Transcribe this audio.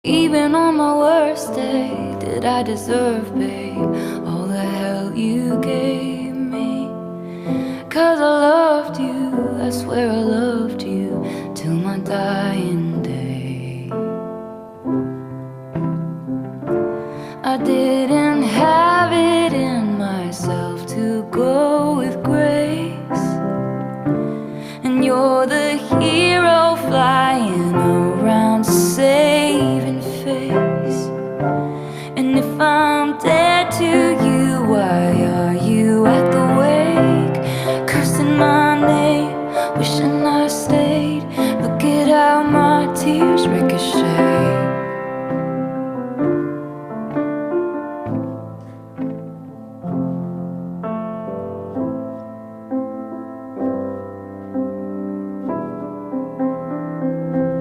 Even on my worst day, did I deserve, babe, all the hell you gave me? 'Cause I loved you, I swear I loved you, till my dying day. I didn't have it in myself to go with grace, and you're the hero flying around saving face. And if I'm dead to you, why are you at the wake, cursing my name, wishing I stayed? Look at how my tears ricochet